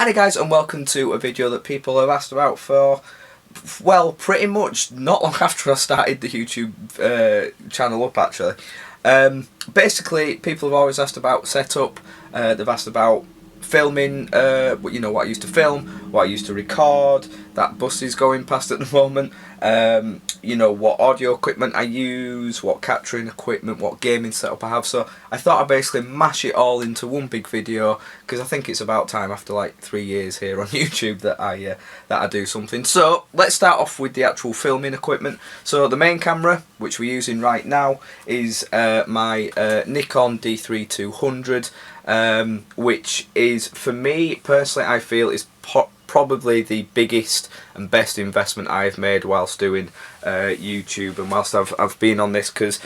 Hi guys, and welcome to a video that people have asked about for, well, pretty much not long after I started the YouTube channel up actually. Basically, people have always asked about setup, they've asked about filming, you know, what I used to film, what I used to record, that bus is going past at the moment, you know, what audio equipment I use, what capturing equipment, what gaming setup I have. So I thought I'd basically mash it all into one big video, because I think it's about time after like 3 years here on YouTube that I do something. So let's start off with the actual filming equipment. So the main camera, which we're using right now, is my Nikon D3200, which is, for me personally, I feel is probably the biggest and best investment I've made whilst doing YouTube and whilst I've been on this, because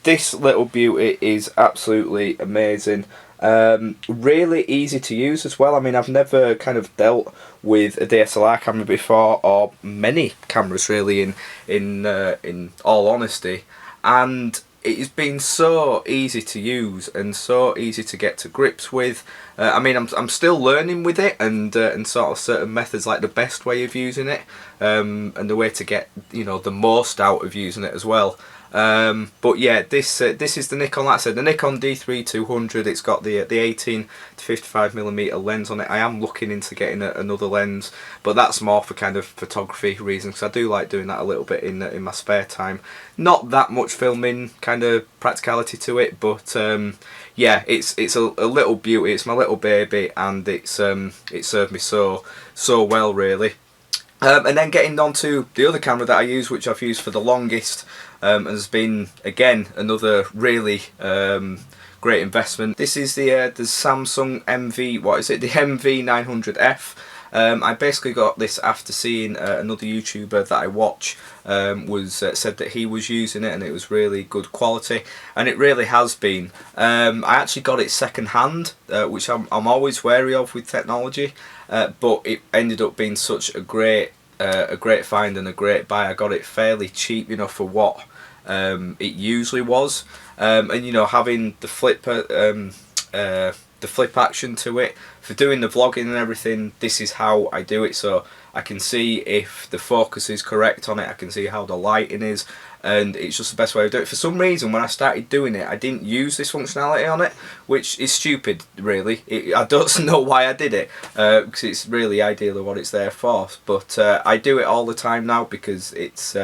this little beauty is absolutely amazing. Really easy to use as well. I mean, I've never kind of dealt with a DSLR camera before, or many cameras really, in all honesty, and it's been so easy to use and so easy to get to grips with. I mean, I'm still learning with it, and sort of certain methods, like the best way of using it, and the way to get, you know, the most out of using it as well. But yeah, this is the Nikon, like I said, the Nikon D3200. It's got the 18 to 55mm lens on it. I am looking into getting another lens, but that's more for kind of photography reasons, because I do like doing that a little bit in my spare time. Not that much filming kind of practicality to it, but yeah, it's a little beauty. It's my little baby, and it served me so well really. And then getting on to the other camera that I use, which I've used for the longest, has been, again, another really great investment. This is the Samsung MV, what is it, the MV900F. I basically got this after seeing another YouTuber that I watch said that he was using it and it was really good quality, and it really has been. I actually got it second hand, which I'm always wary of with technology, but it ended up being such a great find and a great buy. I got it fairly cheap, you know, for what it usually was, and you know, having the flip action to it for doing the vlogging and everything. This is how I do it, so I can see if the focus is correct on it, I can see how the lighting is, and it's just the best way to do it. For some reason, when I started doing it, I didn't use this functionality on it, which is stupid really. I don't know why I did it, because it's really ideal of what it's there for, but I do it all the time now, because it's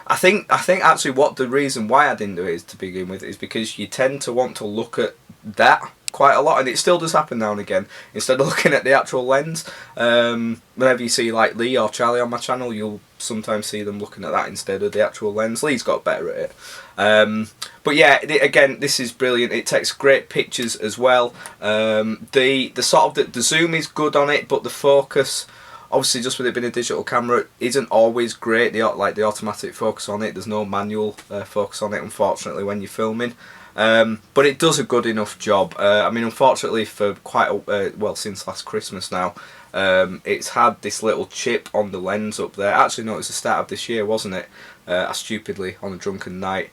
I think actually what the reason why I didn't do it is, to begin with, is because you tend to want to look at that quite a lot, and it still does happen now and again, instead of looking at the actual lens. Whenever you see like Lee or Charlie on my channel, you'll sometimes see them looking at that instead of the actual lens. Lee's got better at it. But yeah, again, this is brilliant. It takes great pictures as well. The sort of the zoom is good on it, but the focus, obviously, just with it being a digital camera, isn't always great. The automatic focus on it, there's no manual focus on it, unfortunately, when you're filming. But it does a good enough job. I mean, unfortunately, for quite a well, since last Christmas now, it's had this little chip on the lens up there. Actually, no, it was the start of this year, wasn't it? I stupidly, on a drunken night,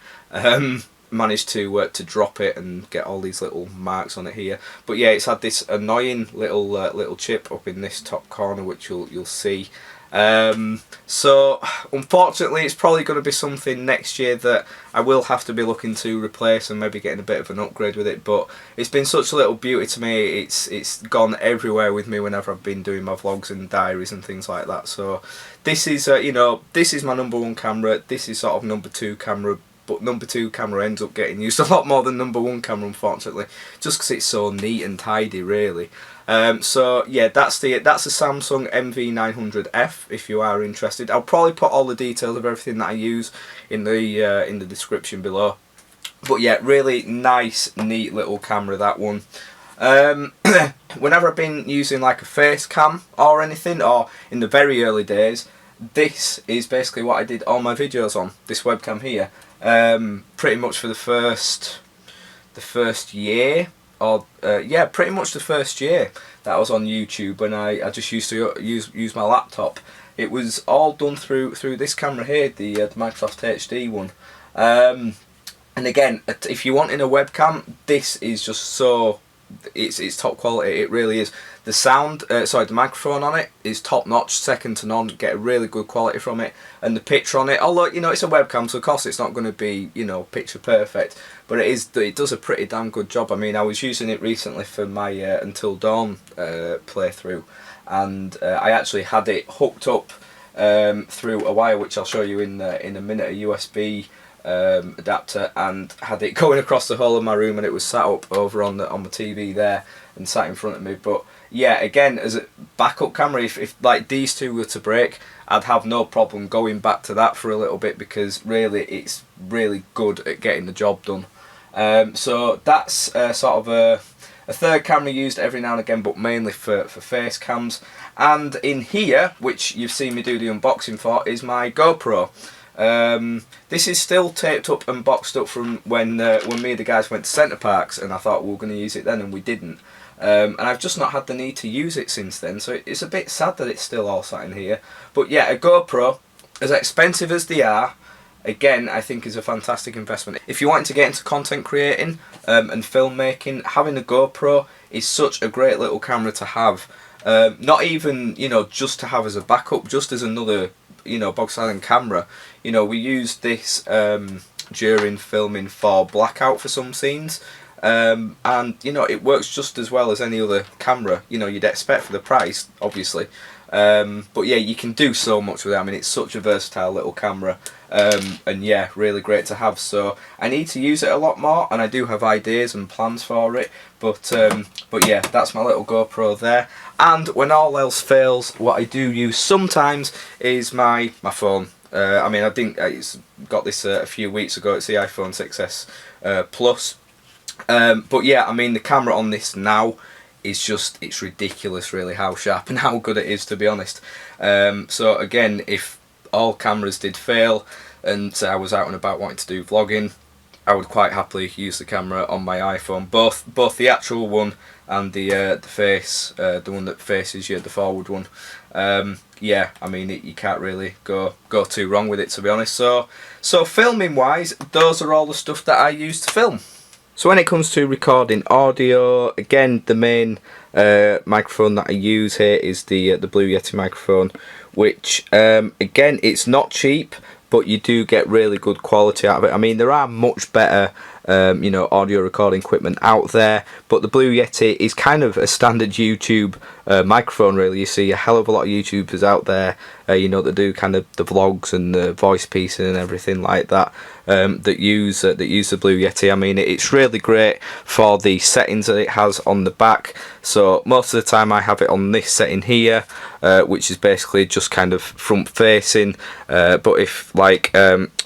managed to drop it and get all these little marks on it here. But yeah, it's had this annoying little chip up in this top corner, which you'll see. So unfortunately, it's probably going to be something next year that I will have to be looking to replace, and maybe getting a bit of an upgrade with it. But it's been such a little beauty to me. It's gone everywhere with me whenever I've been doing my vlogs and diaries and things like that. So this is you know, this is my #1 camera. This is sort of #2 camera. But #2 camera ends up getting used a lot more than #1 camera, unfortunately, just because it's so neat and tidy, really. So yeah, that's the Samsung MV900F. If you are interested, I'll probably put all the details of everything that I use in the description below. But yeah, really nice, neat little camera, that one. Whenever I've been using like a face cam or anything, or in the very early days, this is basically what I did all my videos on, this webcam here. Pretty much for the first year, or yeah, pretty much the first year that I was on YouTube, when I just used to use my laptop. It was all done through this camera here, the Microsoft HD one. And again, if you're wanting a webcam, this is just so it's top quality. It really is. The sound, the microphone on it is top notch, second to none. Get a really good quality from it, and the picture on it. Although it's a webcam, so of course it's not going to be picture perfect, but it does a pretty damn good job. I mean, I was using it recently for my Until Dawn playthrough, and I actually had it hooked up through a wire, which I'll show you in a minute, a USB adapter, and had it going across the whole of my room, and it was sat up over on the TV there and sat in front of me. But yeah, again, as a backup camera, if like these two were to break, I'd have no problem going back to that for a little bit, because really it's really good at getting the job done. So that's sort of a third camera used every now and again, but mainly for face cams. And in here, which you've seen me do the unboxing for, is my GoPro. This is still taped up and boxed up from when me and the guys went to Centre Parks, and I thought we were going to use it then, and we didn't. And I've just not had the need to use it since then, so it's a bit sad that it's still all sat in here. But yeah, a GoPro, as expensive as they are, again, I think is a fantastic investment. If you're wanting to get into content creating and filmmaking, having a GoPro is such a great little camera to have. Not even, just to have as a backup, just as another, bog standard camera. We used this during filming for blackout for some scenes. And it works just as well as any other camera you'd expect for the price, obviously. But yeah, you can do so much with it. I mean, it's such a versatile little camera, and yeah, really great to have. So I need to use it a lot more, and I do have ideas and plans for it. But yeah, that's my little GoPro there. And when all else fails, what I do use sometimes is my phone. I mean, I got this a few weeks ago. It's the iPhone 6s Plus. But yeah, I mean, the camera on this now is it's ridiculous really how sharp and how good it is, to be honest. So again, if all cameras did fail and say I was out and about wanting to do vlogging, I would quite happily use the camera on my iPhone, both the actual one and the one that faces you, the forward one. Yeah, I mean, you can't really go too wrong with it, to be honest. So filming wise, those are all the stuff that I use to film. So when it comes to recording audio, again, the main microphone that I use here is the Blue Yeti microphone, which again, it's not cheap, but you do get really good quality out of it. I mean, there are much better audio recording equipment out there, but the Blue Yeti is kind of a standard YouTube microphone, really. You see a hell of a lot of YouTubers out there that do kind of the vlogs and the voice piecing and everything like that, that use the Blue Yeti. I mean, it's really great for the settings that it has on the back. So most of the time I have it on this setting here, which is basically just kind of front facing, but if like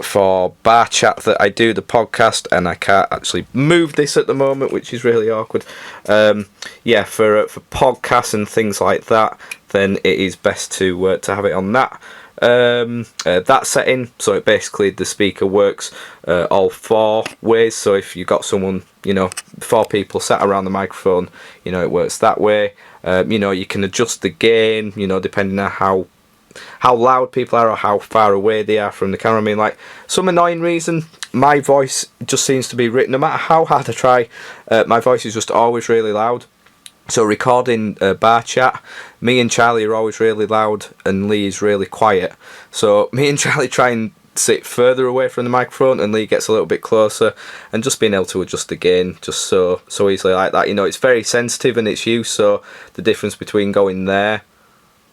for bar chat that I do the podcast, and I can't actually move this at the moment, which is really awkward, yeah, for podcasts and things like that, then it is best to have it on that setting. So it basically, the speaker works all four ways. So if you've got someone, 4 people sat around the microphone, it works that way. You can adjust the gain, depending on how loud people are or how far away they are from the camera. I mean, like, some annoying reason, my voice just seems to be written, no matter how hard I try, my voice is just always really loud. So recording bar chat, me and Charlie are always really loud and Lee is really quiet. So me and Charlie try and sit further away from the microphone, and Lee gets a little bit closer, and just being able to adjust the gain just so easily like that. It's very sensitive in its use, so the difference between going there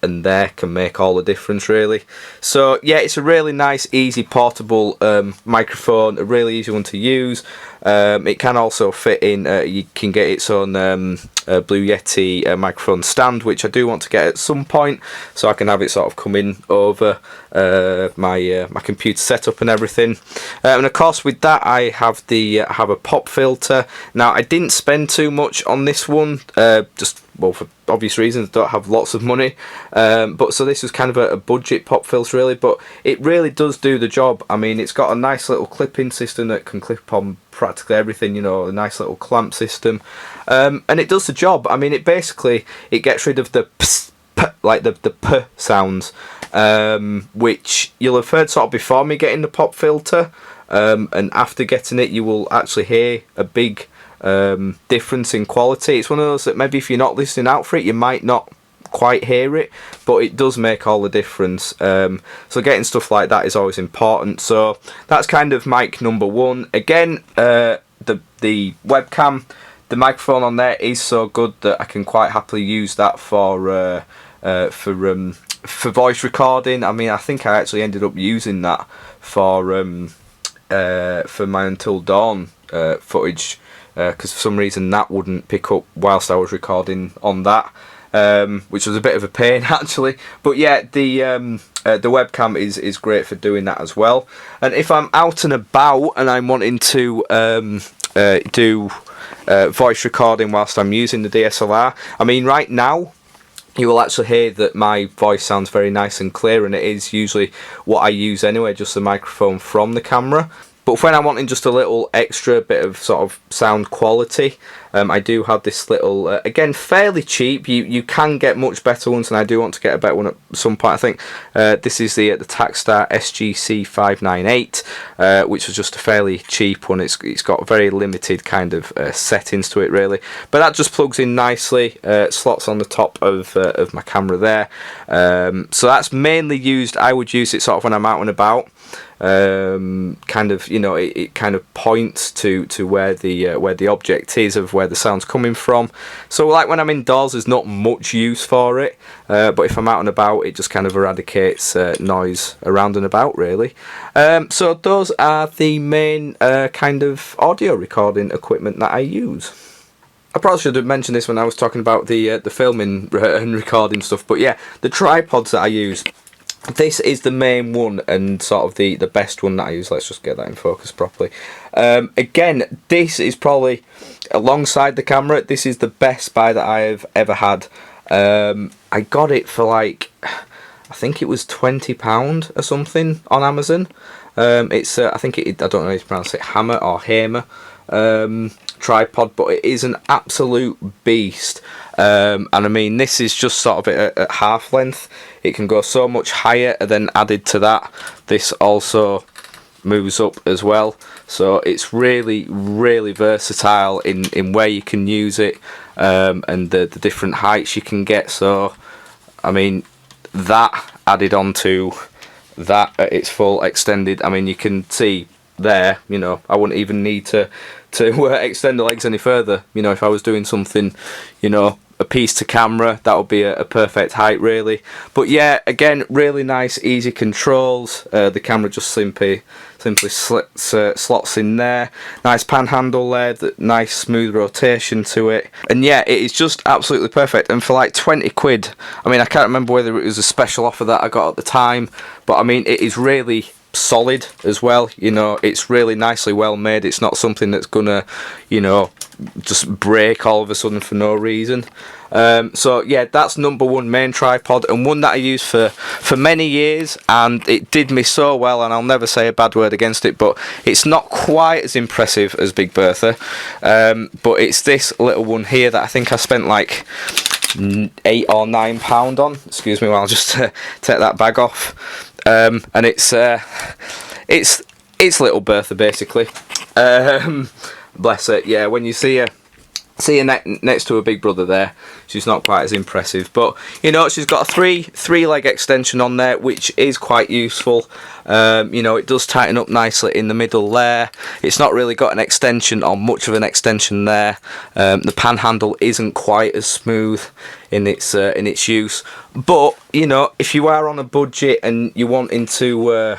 and there can make all the difference, really. So yeah, it's a really nice, easy, portable microphone, a really easy one to use. It can also fit in, you can get its own Blue Yeti microphone stand, which I do want to get at some point, so I can have it sort of coming over my computer setup and everything. And of course, with that, I have a pop filter. Now, I didn't spend too much on this one, well, for obvious reasons, don't have lots of money, but so this was kind of a budget pop filter, really, but it really does do the job. I mean, it's got a nice little clipping system that can clip on practically everything, a nice little clamp system, and it does the job. I mean, it gets rid of the ps, p, like the p sounds, which you'll have heard sort of before me getting the pop filter, and after getting it, you will actually hear a big difference in quality. It's one of those that maybe if you're not listening out for it, you might not quite hear it, but it does make all the difference. So getting stuff like that is always important. So that's kind of mic number one. Again, the webcam, the microphone on there is so good that I can quite happily use that for voice recording. I mean, I think I actually ended up using that for my Until Dawn footage, because for some reason that wouldn't pick up whilst I was recording on that, which was a bit of a pain actually. But yeah, the webcam is great for doing that as well. And if I'm out and about and I'm wanting to do voice recording whilst I'm using the DSLR, I mean, right now you will actually hear that my voice sounds very nice and clear, and it is usually what I use anyway, just the microphone from the camera. But when I'm wanting just a little extra bit of sort of sound quality, I do have this little, again, fairly cheap. You can get much better ones, and I do want to get a better one at some point. I think this is the Takstar SGC 598, which was just a fairly cheap one. It's got very limited kind of settings to it, really. But that just plugs in nicely, slots on the top of my camera there. So that's mainly used, I would use it sort of when I'm out and about. Kind of, you know, it kind of points to where the object is, of where the sound's coming from. So like when I'm indoors, there's not much use for it, but if I'm out and about, it just kind of eradicates noise around and about, really. So those are the main kind of audio recording equipment that I use. I probably should have mentioned this when I was talking about the filming and recording stuff, but yeah, the tripods that I use. This is the main one and sort of the best one that I use. Let's just get that in focus properly. Again, this is probably, alongside the camera, this is the best buy that I have ever had. I got it for like, I think it was £20 or something on Amazon. It's I think I don't know how you pronounce it, Hammer or Hamer tripod, but it is an absolute beast. And I mean, this is just sort of at half length. It can go so much higher, and then added to that, this also moves up as well. So it's really, really versatile in where you can use it, and the different heights you can get. So I mean, that added on to that at its full extended, I mean, you can see there, you know, I wouldn't even need to extend the legs any further. You know, if I was doing something, you know, a piece to camera, that would be a perfect height, really. But yeah, again, really nice, easy controls. The camera just simply slots in there. Nice pan handle there, nice smooth rotation to it. And yeah, it is just absolutely perfect. And for like 20 quid, I mean, I can't remember whether it was a special offer that I got at the time, but I mean, it is really solid as well. You know, it's really nicely well made. It's not something that's gonna, you know, just break all of a sudden for no reason. So yeah, that's number one main tripod, and one that I used for many years, and it did me so well, and I'll never say a bad word against it. But it's not quite as impressive as Big Bertha, but it's this little one here that I think I spent like £8 or £9 on. Excuse me while I'll just take that bag off. And it's little Bertha basically. Bless her. Yeah, when you see her next to her big brother there, she's not quite as impressive, but you know, she's got a three leg extension on there, which is quite useful. You know, it does tighten up nicely in the middle there. It's not really got an extension or much of an extension there. The pan handle isn't quite as smooth in its use, but you know, if you are on a budget and you're wanting to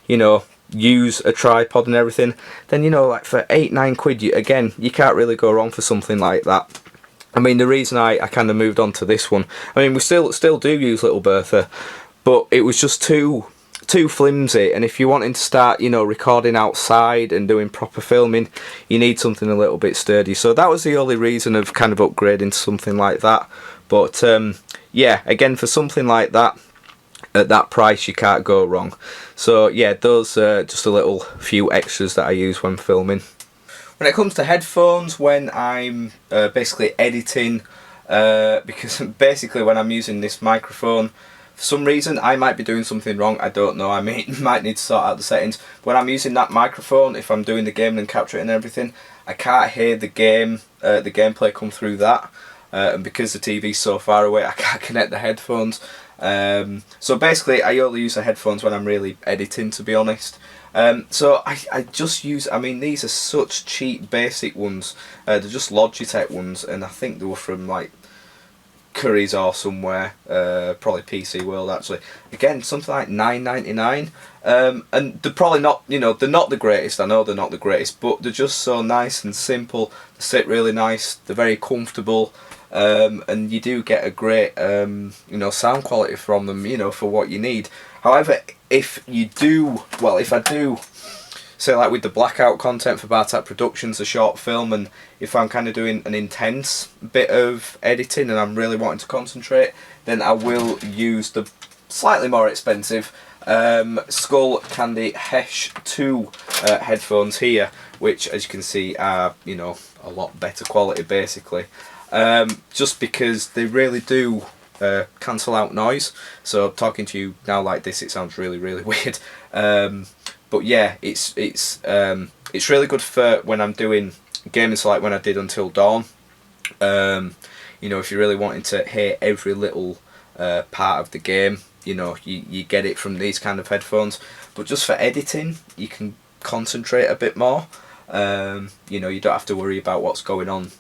you know, use a tripod and everything, then you know, like for 8-9 quid, you can't really go wrong for something like that. I mean, the reason I kind of moved on to this one, I mean, we still do use Little Bertha, but it was just too flimsy. And if you're wanting to start, you know, recording outside and doing proper filming, you need something a little bit sturdy. So that was the only reason of kind of upgrading to something like that. But yeah, again, for something like that, at that price, you can't go wrong. So yeah, those are just a little few extras that I use when filming. When it comes to headphones, when I'm basically editing, because basically when I'm using this microphone, for some reason I might be doing something wrong, I don't know, I might need to sort out the settings. When I'm using that microphone, if I'm doing the gaming and capturing and everything, I can't hear the gameplay come through that, and because the TV's so far away, I can't connect the headphones. So basically, I only use the headphones when I'm really editing, to be honest. So I just use, I mean, these are such cheap basic ones. They're just Logitech ones, and I think they were from like Curry's or somewhere, probably PC World actually. Again, something like $9.99. And they're probably not, you know, they're not the greatest. I know they're not the greatest, but they're just so nice and simple. They sit really nice. They're very comfortable. And you do get a great, you know, sound quality from them, you know, for what you need. However, if I do, say like with the blackout content for Bartak Productions, a short film, and if I'm kind of doing an intense bit of editing and I'm really wanting to concentrate, then I will use the slightly more expensive Skull Candy Hesh 2 headphones here, which as you can see are, you know, a lot better quality basically. Just because they really do cancel out noise. So talking to you now like this, it sounds really weird. But yeah, it's really good for when I'm doing gaming, so like when I did Until Dawn. You know, if you're really wanting to hear every little part of the game, you know, you get it from these kind of headphones. But just for editing, you can concentrate a bit more. You know, you don't have to worry about what's going on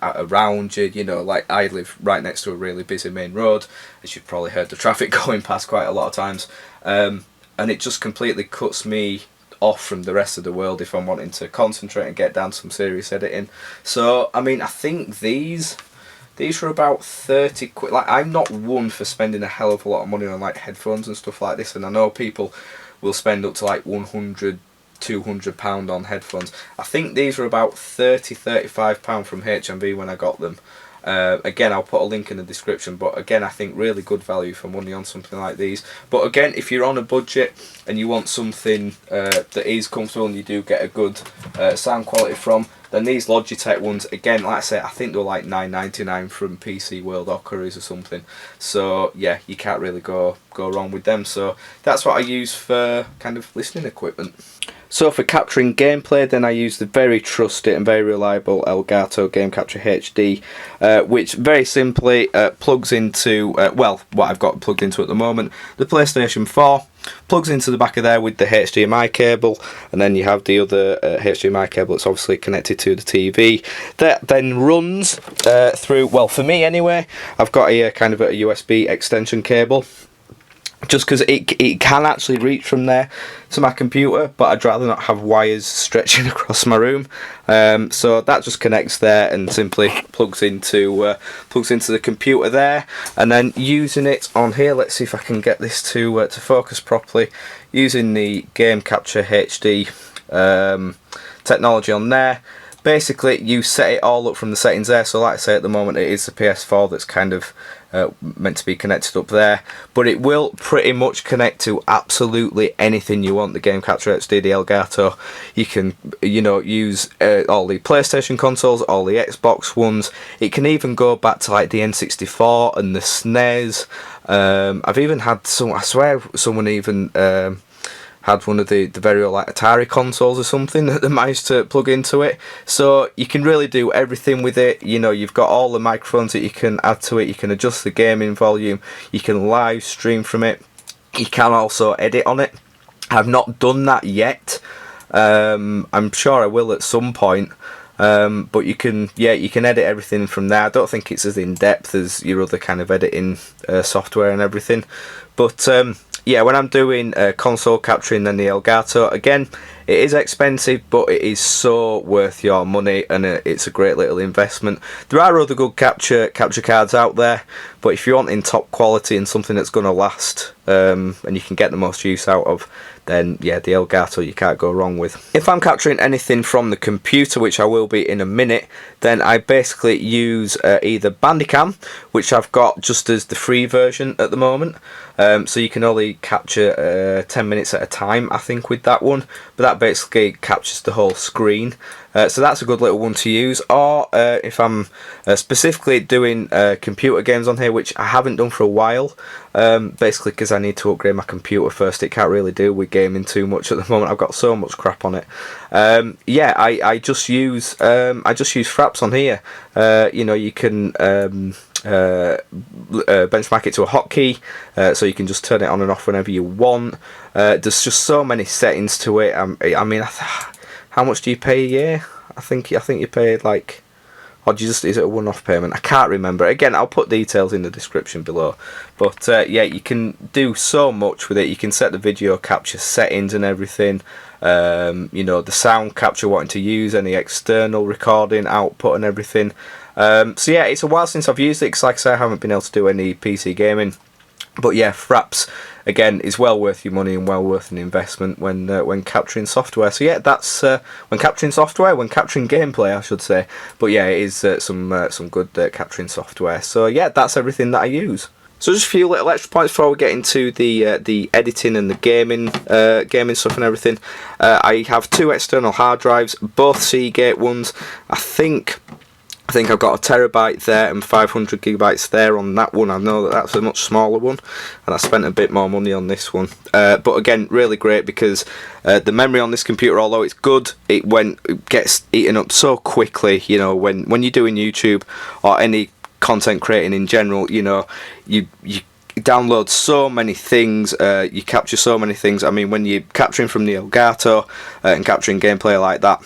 around you. You know, like I live right next to a really busy main road, as you've probably heard the traffic going past quite a lot of times, and it just completely cuts me off from the rest of the world if I'm wanting to concentrate and get down to some serious editing. So I mean, I think these were about 30 quid. Like, I'm not one for spending a hell of a lot of money on like headphones and stuff like this, and I know people will spend up to like £100-200 on headphones. I think these were about £30-35 from HMV when I got them. Again, I'll put a link in the description, but again, I think really good value for money on something like these. But again, if you're on a budget and you want something that is comfortable and you do get a good sound quality from, then these Logitech ones, again, like I say, I think they're like $9.99 from PC World or Curry's or something. So yeah, you can't really go wrong with them. So that's what I use for kind of listening equipment. So for capturing gameplay, then I use the very trusted and very reliable Elgato Game Capture HD, which very simply plugs into, well, what I've got plugged into at the moment, the PlayStation 4, plugs into the back of there with the HDMI cable, and then you have the other HDMI cable that's obviously connected to the TV. That then runs through, well, for me anyway, I've got a kind of a USB extension cable, just because it can actually reach from there to my computer, but I'd rather not have wires stretching across my room. So that just connects there and simply plugs into the computer there, and then using it on here. Let's see if I can get this to focus properly. Using the Game Capture HD technology on there. Basically, you set it all up from the settings there. So like I say, at the moment it is the PS4 that's kind of meant to be connected up there, but it will pretty much connect to absolutely anything you want. The Game Capture HD, the Elgato, you can, you know, use all the PlayStation consoles, all the Xbox ones. It can even go back to like the N64 and the SNES. I've even had some, I swear someone even had one of the very old like Atari consoles or something that they managed to plug into it. So you can really do everything with it. You know, you've got all the microphones that you can add to it. You can adjust the gaming volume. You can live stream from it. You can also edit on it. I've not done that yet. I'm sure I will at some point. But you can, yeah, you can edit everything from there. I don't think it's as in depth as your other kind of editing software and everything. But yeah, when I'm doing console capturing, then the Elgato, again, it is expensive, but it is so worth your money, and it's a great little investment. There are other good capture cards out there, but if you're wanting top quality and something that's going to last, and you can get the most use out of, then yeah, the Elgato you can't go wrong with. If I'm capturing anything from the computer, which I will be in a minute, then I basically use either Bandicam, which I've got just as the free version at the moment. So you can only capture 10 minutes at a time, I think, with that one. But that that basically captures the whole screen. So that's a good little one to use. Or if I'm specifically doing computer games on here, which I haven't done for a while, basically because I need to upgrade my computer first. It can't really deal with gaming too much at the moment. I've got so much crap on it. Yeah, I just use Fraps on here. You know, you can benchmark it to a hotkey, so you can just turn it on and off whenever you want. There's just so many settings to it. I mean, how much do you pay a year? I think you pay like, or do you just, is it a one-off payment? I can't remember. Again, I'll put details in the description below. But yeah, you can do so much with it. You can set the video capture settings and everything. You know, the sound capture, wanting to use any external recording output and everything. So yeah, it's a while since I've used it, because like I say, I haven't been able to do any PC gaming. But yeah, Fraps, again, is well worth your money and well worth an investment when capturing software. So yeah, that's when capturing software, when capturing gameplay, I should say. But yeah, it is some good capturing software. So yeah, that's everything that I use. So just a few little extra points before we get into the editing and the gaming stuff and everything. I have 2 external hard drives, both Seagate ones. I think I've got a terabyte there and 500 gigabytes there on that one. I know that that's a much smaller one, and I spent a bit more money on this one. But again, really great, because the memory on this computer, although it's good, it gets eaten up so quickly. You know, when you're doing YouTube or any content creating in general, you know, you download so many things, you capture so many things. I mean, when you're capturing from the Elgato and capturing gameplay like that,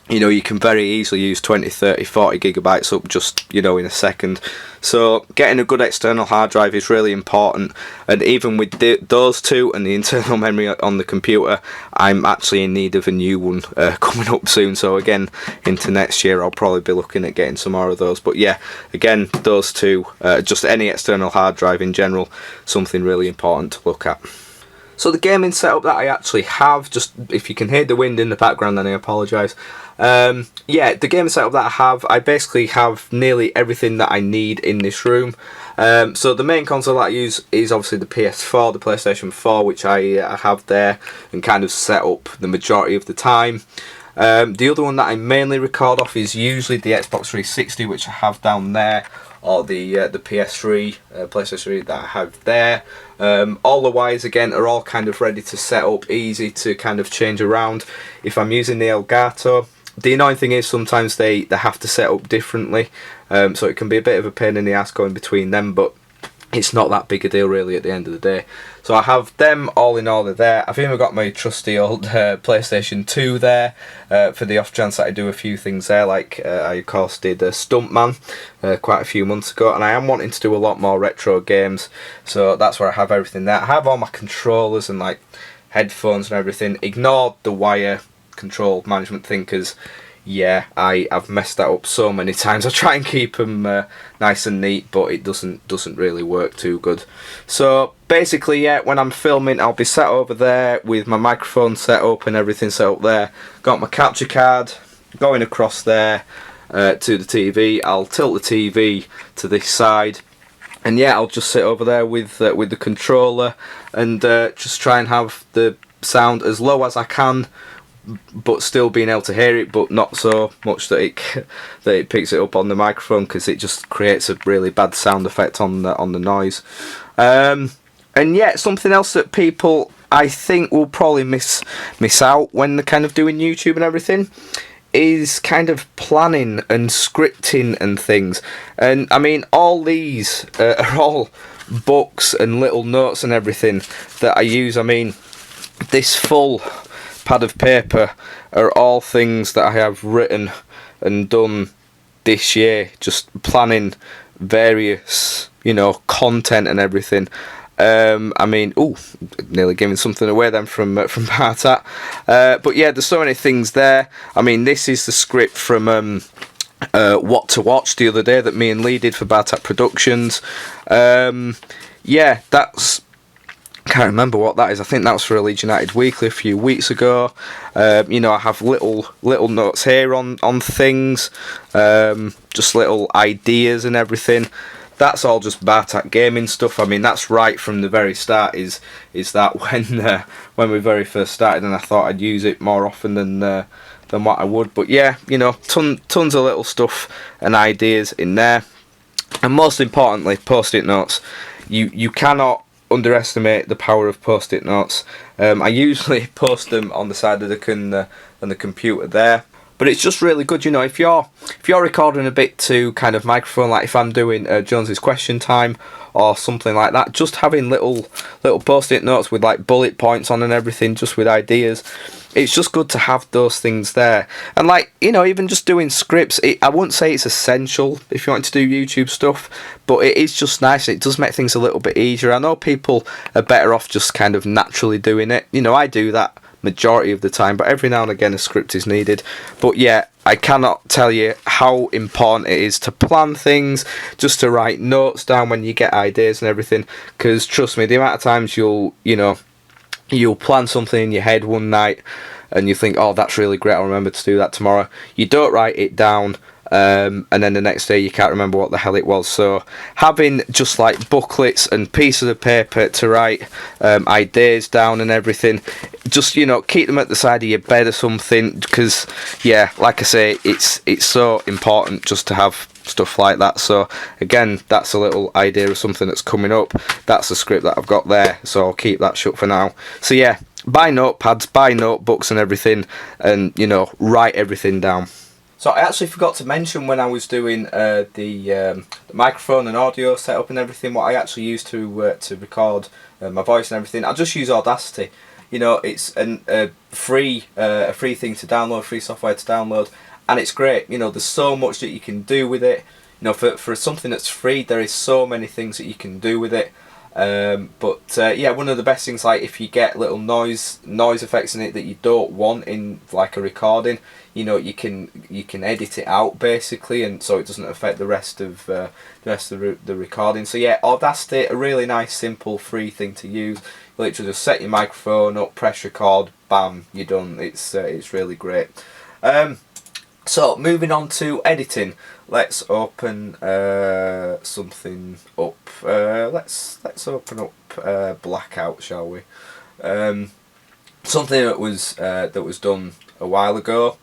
you know, you can very easily use 20, 30, 40 gigabytes up just, you know, in a second. So getting a good external hard drive is really important, and even with those two and the internal memory on the computer, I'm actually in need of a new one coming up soon. So again, into next year I'll probably be looking at getting some more of those. But yeah, again, those two, just any external hard drive in general, something really important to look at. So the gaming setup that I actually have, just if you can hear the wind in the background, then I apologise. Yeah, the gaming setup that I have, I basically have nearly everything that I need in this room. So the main console that I use is obviously the PS4, the PlayStation 4, which I have there and kind of set up the majority of the time. The other one that I mainly record off is usually the Xbox 360, which I have down there, or the PS3, PlayStation 3 that I have there. All the wires again are all kind of ready to set up, easy to kind of change around. If I'm using the Elgato, the annoying thing is sometimes they have to set up differently, so it can be a bit of a pain in the ass going between them, but it's not that big a deal really at the end of the day. So I have them all in order there. I've even got my trusty old PlayStation 2 there, for the off chance that I do a few things there, like I of course did Stuntman quite a few months ago, and I am wanting to do a lot more retro games, so that's where I have everything there. I have all my controllers and like headphones and everything. Ignore the wire control management thing, because yeah, I've messed that up so many times. I try and keep them nice and neat, but it doesn't really work too good. So basically, yeah, when I'm filming, I'll be sat over there with my microphone set up and everything set up there. Got my capture card going across there to the TV. I'll tilt the TV to this side, and yeah, I'll just sit over there with the controller and just try and have the sound as low as I can, but still being able to hear it, but not so much that it picks it up on the microphone, because it just creates a really bad sound effect on the noise. And yeah, something else that people I think will probably miss out when they're kind of doing YouTube and everything is kind of planning and scripting and things. And I mean, all these are all books and little notes and everything that I use. I mean, this full pad of paper are all things that I have written and done this year, just planning various, you know, content and everything. I mean, nearly giving something away then from Bartat. But yeah, there's so many things there. I mean, this is the script from What to Watch the other day that me and Lee did for Bartat Productions. Yeah, that's, can't remember what that is. I think that was for a Leeds United Weekly a few weeks ago. You know, I have little notes here on things, just little ideas and everything. that's all just Bartak gaming stuff. I mean, that's right from the very start. Is that when we very first started, and I thought I'd use it more often than what I would. But yeah, you know, tons of little stuff and ideas in there, and most importantly, post-it notes. You cannot underestimate the power of post-it notes. I usually post them on the side of the computer there. But it's just really good, you know, if you're recording a bit to kind of microphone, like if I'm doing Jonesy's question time or something like that, just having little post-it notes with like bullet points on and everything, just with ideas. It's just good to have those things there. And like, you know, even just doing scripts, I wouldn't say it's essential if you want to do YouTube stuff, but it is just nice. It does make things a little bit easier. I know people are better off just kind of naturally doing it. You know, I do that majority of the time, but every now and again a script is needed. But yeah, I cannot tell you how important it is to plan things, just to write notes down when you get ideas and everything, because trust me, the amount of times you'll plan something in your head one night and you think, oh, that's really great, I'll remember to do that tomorrow. You don't write it down, and then the next day you can't remember what the hell it was. So having just like booklets and pieces of paper to write ideas down and everything, just, you know, keep them at the side of your bed or something, because yeah, like I say, it's so important just to have stuff like that. So again, that's a little idea of something that's coming up. That's the script that I've got there, so I'll keep that shut for now. So yeah, buy notepads, buy notebooks and everything, and you know, write everything down. So I actually forgot to mention when I was doing the microphone and audio setup and everything, what I actually use to record my voice and everything. I just use Audacity. You know, it's a free thing to download, free software to download, and it's great. You know, there's so much that you can do with it. You know, for something that's free, there is so many things that you can do with it. Yeah, one of the best things, like if you get little noise effects in it that you don't want in like a recording, you know, you can edit it out basically, and so it doesn't affect the rest of the recording. So yeah, Audacity, a really nice, simple, free thing to use. You literally just set your microphone up, press record, bam, you're done. It's really great. So moving on to editing, let's open something up. Let's open up Blackout, shall we? Something that was done a while ago,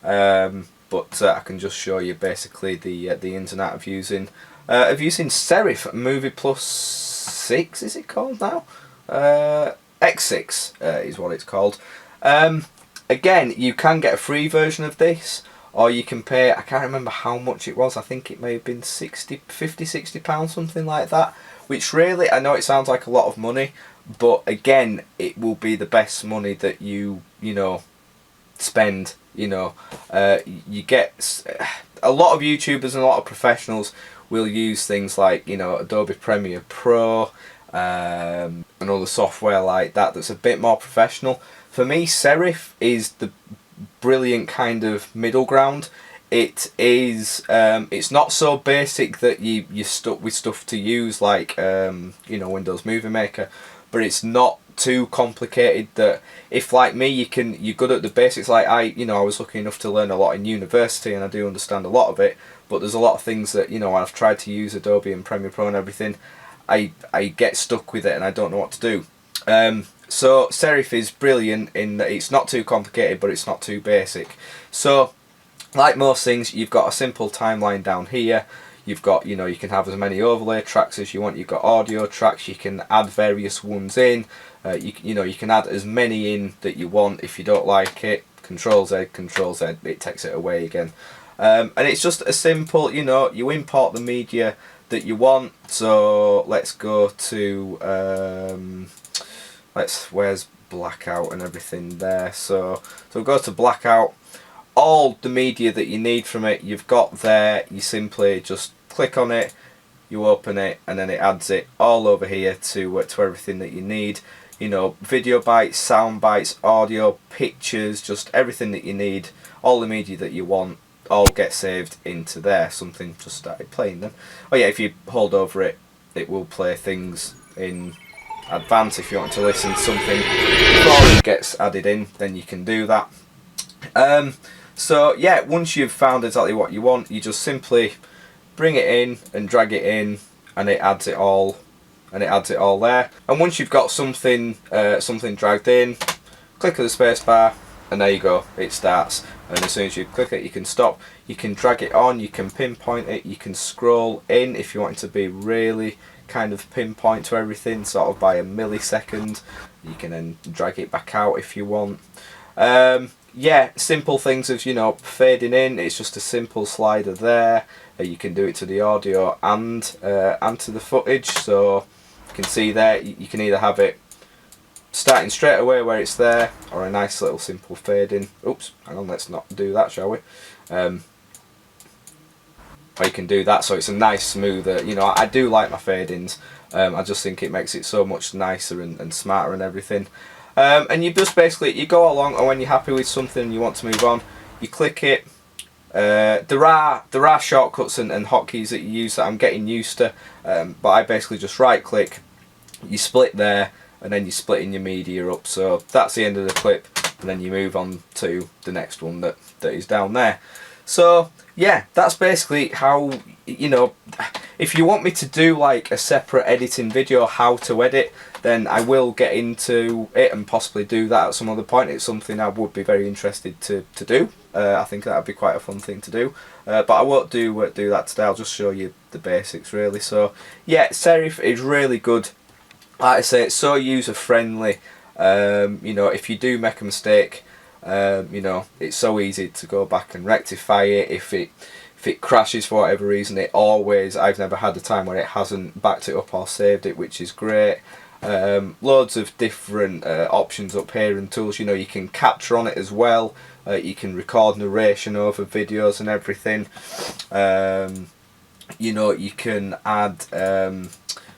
but I can just show you basically the ins and outs of using Serif Movie Plus 6. Is it called now? X6 is what it's called. Again, you can get a free version of this, or you can pay, I can't remember how much it was, I think it may have been £60, something like that, which really, I know it sounds like a lot of money, but again, it will be the best money that you know, spend. You know, you get, a lot of YouTubers and a lot of professionals will use things like, you know, Adobe Premiere Pro, and other software like that that's a bit more professional. For me, Serif is the brilliant kind of middle ground. It is, it's not so basic that you're stuck with stuff to use like you know, Windows Movie Maker, but it's not too complicated that if, like me, you're good at the basics. Like I was lucky enough to learn a lot in university, and I do understand a lot of it, but there's a lot of things that, you know, I've tried to use Adobe and Premiere Pro and everything, I get stuck with it and I don't know what to do. So Serif is brilliant in that it's not too complicated, but it's not too basic. So like most things, you've got a simple timeline down here. You've got, you know, you can have as many overlay tracks as you want. You've got audio tracks. You can add various ones in. You know, you can add as many in that you want. If you don't like it, Control Z, it takes it away again. And it's just a simple, you know, you import the media that you want. So let's go to where's Blackout and everything there. So go to Blackout. All the media that you need from it, you've got there. You simply just click on it, you open it, and then it adds it all over here to everything that you need. You know, video bites, sound bites, audio, pictures, just everything that you need. All the media that you want, all get saved into there. Something just started playing then. Oh yeah, if you hold over it, it will play things in advance. If you want to listen to something before it gets added in, then you can do that. So yeah, once you've found exactly what you want, you just simply bring it in and drag it in, and it adds it all, there. And once you've got something dragged in, click the space bar, and there you go, it starts. And as soon as you click it, you can stop, you can drag it on, you can pinpoint it, you can scroll in if you want it to be really kind of pinpoint to everything, sort of by a millisecond. You can then drag it back out if you want. Yeah, simple things of, you know, fading in, it's just a simple slider there. You can do it to the audio and to the footage, so you can see there, you can either have it starting straight away where it's there, or a nice little simple fade in. Oops, hang on, let's not do that, shall we? Or you can do that, so it's a nice smoother, you know, I do like my fade-ins. I just think it makes it so much nicer and smarter and everything. And you just basically, you go along, and when you're happy with something and you want to move on, you click it. There are shortcuts and hotkeys that you use that I'm getting used to, but I basically just right click, you split there, and then you split in your media up, so that's the end of the clip, and then you move on to the next one that is down there. So yeah, that's basically how, you know, if you want me to do like a separate editing video, how to edit, then I will get into it and possibly do that at some other point. It's something I would be very interested to do. I think that would be quite a fun thing to do, but I won't do that today. I'll just show you the basics really. So yeah, Serif is really good. Like I say, it's so user friendly. You know, if you do make a mistake, you know, it's so easy to go back and rectify it. If it crashes for whatever reason, I've never had a time where it hasn't backed it up or saved it, which is great. Loads of different options up here and tools. You know, you can capture on it as well. You can record narration over videos and everything. You know, you can add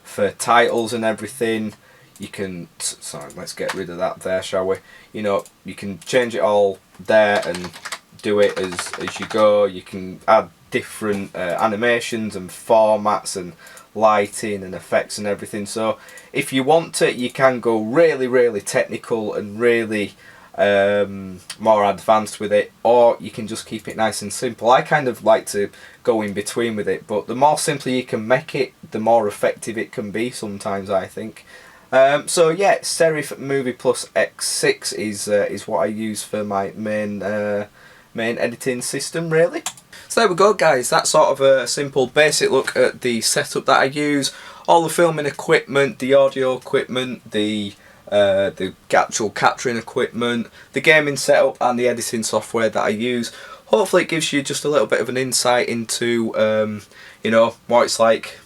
for titles and everything. You can, sorry, let's get rid of that there, shall we? You know, you can change it all there and do it as you go. You can add different animations and formats and lighting and effects and everything. So if you want to, you can go really technical and really more advanced with it, or you can just keep it nice and simple. I kind of like to go in between with it, but the more simple you can make it, the more effective it can be sometimes, I think. So yeah, Serif Movie Plus X6 is what I use for my main editing system really. So there we go guys, that's sort of a simple basic look at the setup that I use. All the filming equipment, the audio equipment, the actual capturing equipment, the gaming setup and the editing software that I use. Hopefully it gives you just a little bit of an insight into you know, what it's like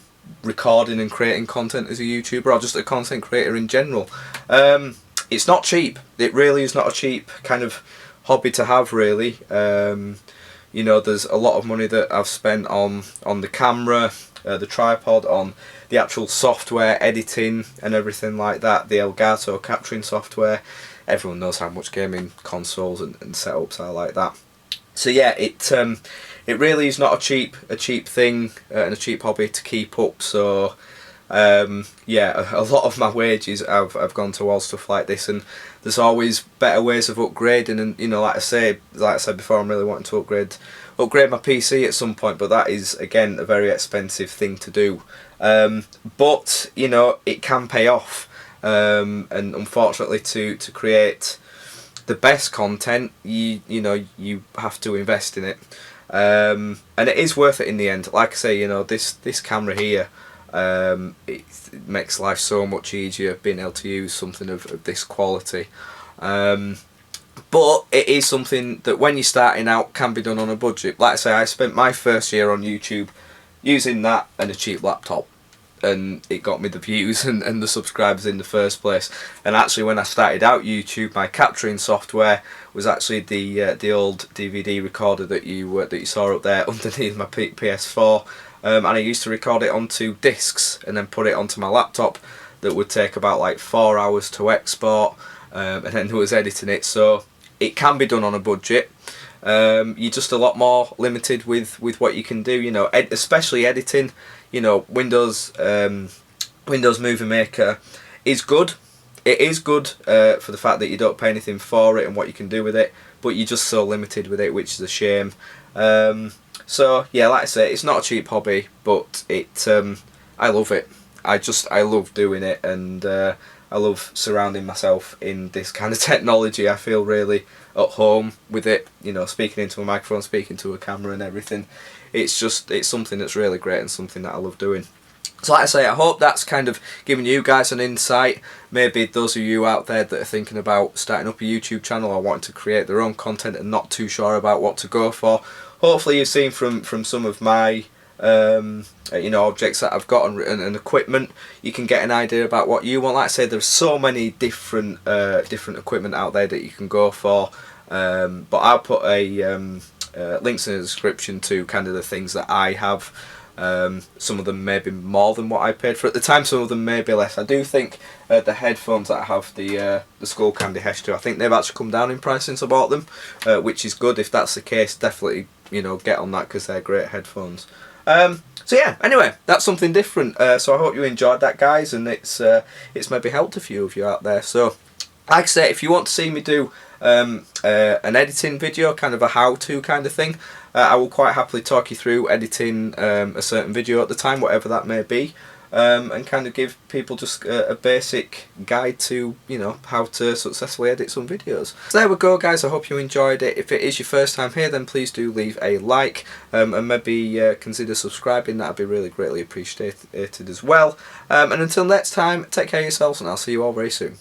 recording and creating content as a YouTuber, or just a content creator in general. It's not cheap, it really is not a cheap kind of hobby to have really. You know, there's a lot of money that I've spent on the camera, the tripod, on the actual software, editing and everything like that, the Elgato capturing software. Everyone knows how much gaming consoles and setups are like that. So yeah, it really is not a cheap thing and a cheap hobby to keep up. So yeah, a lot of my wages have gone towards stuff like this, and there's always better ways of upgrading. And you know, like I said before, I'm really wanting to upgrade my PC at some point, but that is again a very expensive thing to do. But you know, it can pay off, and unfortunately to create the best content, you know, you have to invest in it, and it is worth it in the end. Like I say, you know, this camera here, it makes life so much easier being able to use something of this quality. But it is something that when you're starting out can be done on a budget. Like I say, I spent my first year on YouTube using that and a cheap laptop, and it got me the views and the subscribers in the first place. And actually when I started out YouTube, my capturing software was actually the old DVD recorder that you saw up there underneath my PS4, and I used to record it onto discs and then put it onto my laptop. That would take about like 4 hours to export, and then there was editing it. So it can be done on a budget. You're just a lot more limited with what you can do, you know, especially editing. You know, Windows Movie Maker is good. It is good for the fact that you don't pay anything for it and what you can do with it, but you're just so limited with it, which is a shame. So yeah, like I say, it's not a cheap hobby, but it I love it. I love doing it, and I love surrounding myself in this kind of technology. I feel really at home with it, you know, speaking into a microphone, speaking to a camera and everything. It's something that's really great and something that I love doing. So like I say, I hope that's kind of giving you guys an insight. Maybe those of you out there that are thinking about starting up a YouTube channel or wanting to create their own content and not too sure about what to go for. Hopefully you've seen from some of my you know, objects that I've got and equipment, you can get an idea about what you want. Like I say, there's so many different equipment out there that you can go for, but I'll put a links in the description to kind of the things that I have. Some of them may be more than what I paid for at the time, some of them may be less. I do think the headphones that I have, the Skull Candy H2, I think they've actually come down in price since I bought them, which is good. If that's the case, definitely, you know, get on that because they're great headphones. So yeah, anyway, that's something different. So I hope you enjoyed that, guys, and it's maybe helped a few of you out there. So like I say, if you want to see me do an editing video, kind of a how-to kind of thing, I will quite happily talk you through editing a certain video at the time, whatever that may be, and kind of give people just a basic guide to, you know, how to successfully edit some videos. So there we go, guys. I hope you enjoyed it. If it is your first time here, then please do leave a like, and maybe consider subscribing. That'd be really greatly appreciated as well. And until next time, take care of yourselves, and I'll see you all very soon.